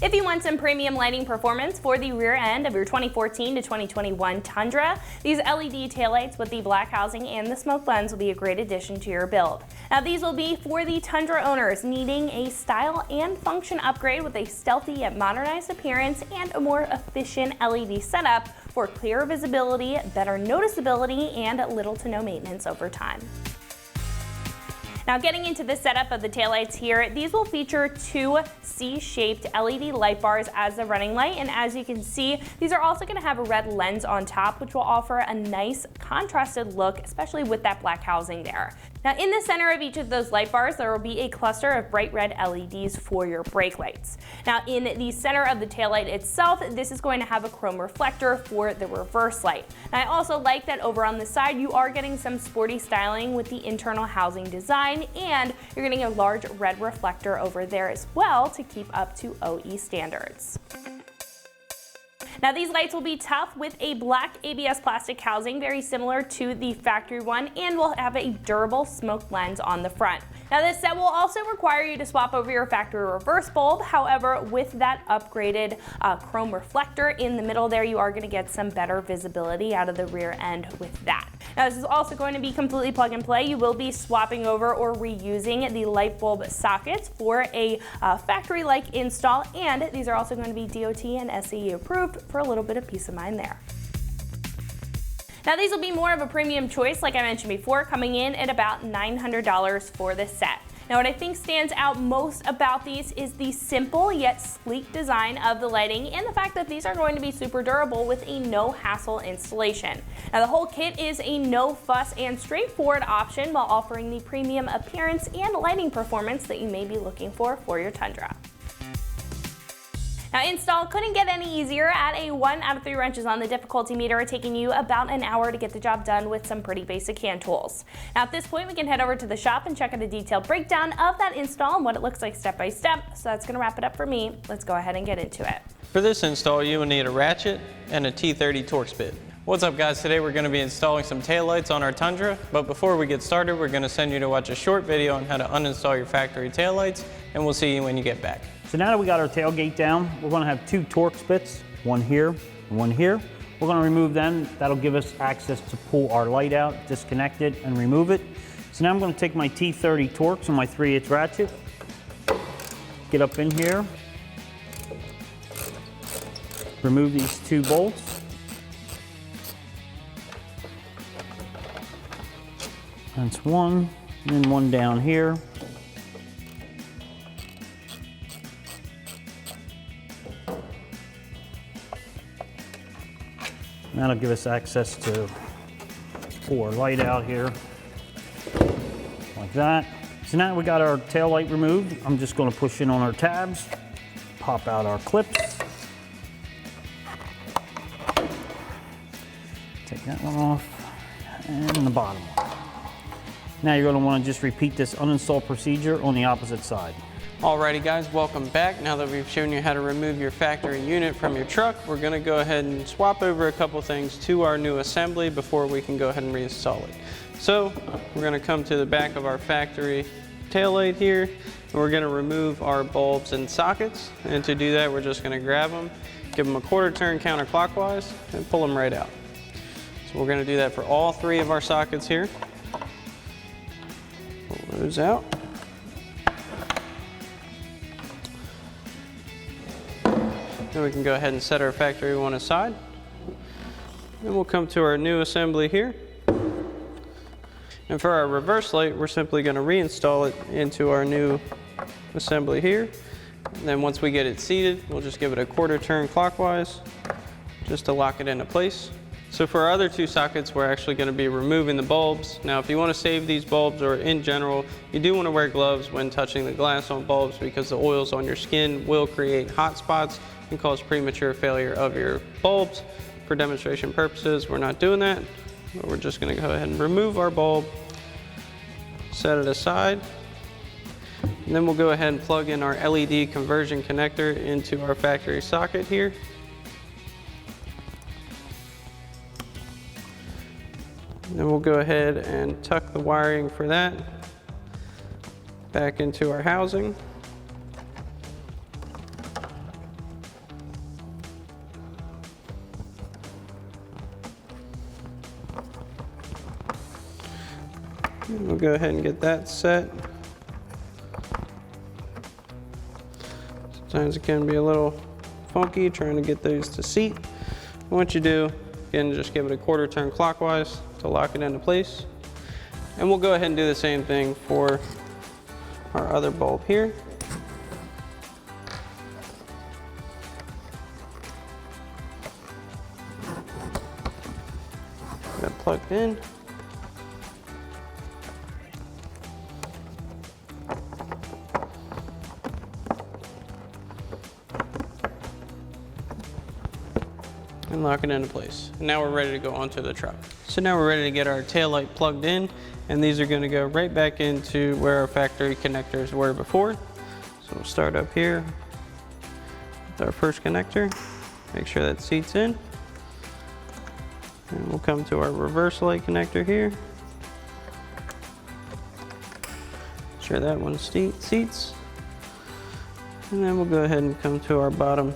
If you want some premium lighting performance for the rear end of your 2014 to 2021 Tundra, these LED taillights with the black housing and the smoke lens will be a great addition to your build. Now these will be for the Tundra owners needing a style and function upgrade with a stealthy yet modernized appearance and a more efficient LED setup for clearer visibility, better noticeability, and little to no maintenance over time. Now getting into the setup of the taillights here, these will feature two C-shaped LED light bars as the running light, and as you can see, these are also going to have a red lens on top, which will offer a nice contrasted look, especially with that black housing there. Now in the center of each of those light bars, there will be a cluster of bright red LEDs for your brake lights. Now in the center of the taillight itself, this is going to have a chrome reflector for the reverse light. And I also like that over on the side, you are getting some sporty styling with the internal housing design, and you're getting a large red reflector over there as well to keep up to OE standards. Now these lights will be tough with a black ABS plastic housing, very similar to the factory one, and will have a durable smoke lens on the front. Now this set will also require you to swap over your factory reverse bulb. However, with that upgraded chrome reflector in the middle there, you are going to get some better visibility out of the rear end with that. Now this is also going to be completely plug and play. You will be swapping over or reusing the light bulb sockets for a factory-like install, and these are also going to be DOT and SCE approved for a little bit of peace of mind there. Now these will be more of a premium choice, like I mentioned before, coming in at about $900 for this set. Now what I think stands out most about these is the simple yet sleek design of the lighting and the fact that these are going to be super durable with a no-hassle installation. Now the whole kit is a no-fuss and straightforward option while offering the premium appearance and lighting performance that you may be looking for your Tundra. Now install couldn't get any easier at a 1 out of 3 wrenches on the difficulty meter, taking you about an hour to get the job done with some pretty basic hand tools. Now at this point we can head over to the shop and check out a detailed breakdown of that install and what it looks like step by step. So that's going to wrap it up for me. Let's go ahead and get into it. For this install you will need a ratchet and a T30 Torx bit. What's up guys, today we're going to be installing some taillights on our Tundra, but before we get started we're going to send you to watch a short video on how to uninstall your factory taillights, and we'll see you when you get back. So now that we got our tailgate down, we're going to have 2 Torx bits, one here and one here. We're going to remove them. That'll give us access to pull our light out, disconnect it, and remove it. So now I'm going to take my T30 Torx and my 3/8 ratchet, get up in here, remove these 2 bolts. That's one, and then one down here. That'll give us access to pull our light out here, like that. So now we got our tail light removed, I'm just going to push in on our tabs, pop out our clips. Take that one off, and the bottom one. Now you're going to want to just repeat this uninstall procedure on the opposite side. Alrighty guys, welcome back. Now that we've shown you how to remove your factory unit from your truck, we're going to go ahead and swap over a couple things to our new assembly before we can go ahead and reinstall it. So we're going to come to the back of our factory taillight here, and we're going to remove our bulbs and sockets. And to do that, we're just going to grab them, give them a 1/4 turn counterclockwise, and pull them right out. So we're going to do that for all 3 of our sockets here. Pull those out. Then we can go ahead and set our factory one aside. Then we'll come to our new assembly here. And for our reverse light, we're simply going to reinstall it into our new assembly here. And then once we get it seated, we'll just give it a 1/4 turn clockwise just to lock it into place. So for our other 2 sockets, we're actually going to be removing the bulbs. Now if you want to save these bulbs, or in general, you do want to wear gloves when touching the glass on bulbs, because the oils on your skin will create hot spots and cause premature failure of your bulbs. For demonstration purposes, we're not doing that. But we're just going to go ahead and remove our bulb, set it aside, and then we'll go ahead and plug in our LED conversion connector into our factory socket here. Then we'll go ahead and tuck the wiring for that back into our housing. We'll go ahead and get that set. Sometimes it can be a little funky trying to get those to seat. Once you do, again, just give it a quarter turn clockwise to lock it into place. And we'll go ahead and do the same thing for our other bulb here. Get it plugged in. And lock it into place. And now we're ready to go onto the truck. So now we're ready to get our taillight plugged in, and these are going to go right back into where our factory connectors were before. So we'll start up here with our first connector. Make sure that seats in. And we'll come to our reverse light connector here. Make sure that one seats. And then we'll go ahead and come to our bottom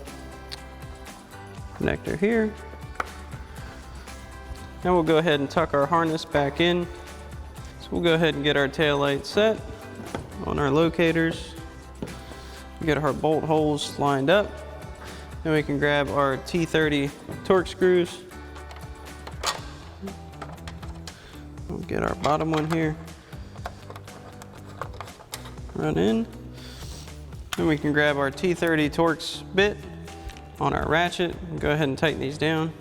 connector here. Now we'll go ahead and tuck our harness back in. So we'll go ahead and get our tail light set on our locators. Get our bolt holes lined up. Then we can grab our T30 torque screws. We'll get our bottom one here. Run in. Then we can grab our T30 Torx bit on our ratchet and go ahead and tighten these down.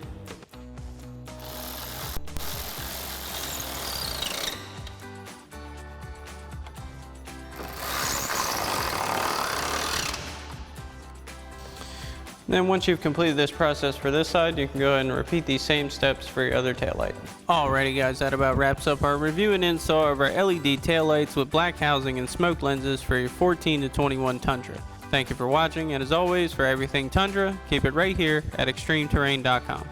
Then once you've completed this process for this side, you can go ahead and repeat these same steps for your other taillight. Alrighty guys, that about wraps up our review and install of our LED taillights with black housing and smoke lenses for your 14 to 21 Tundra. Thank you for watching, and as always, for everything Tundra, keep it right here at ExtremeTerrain.com.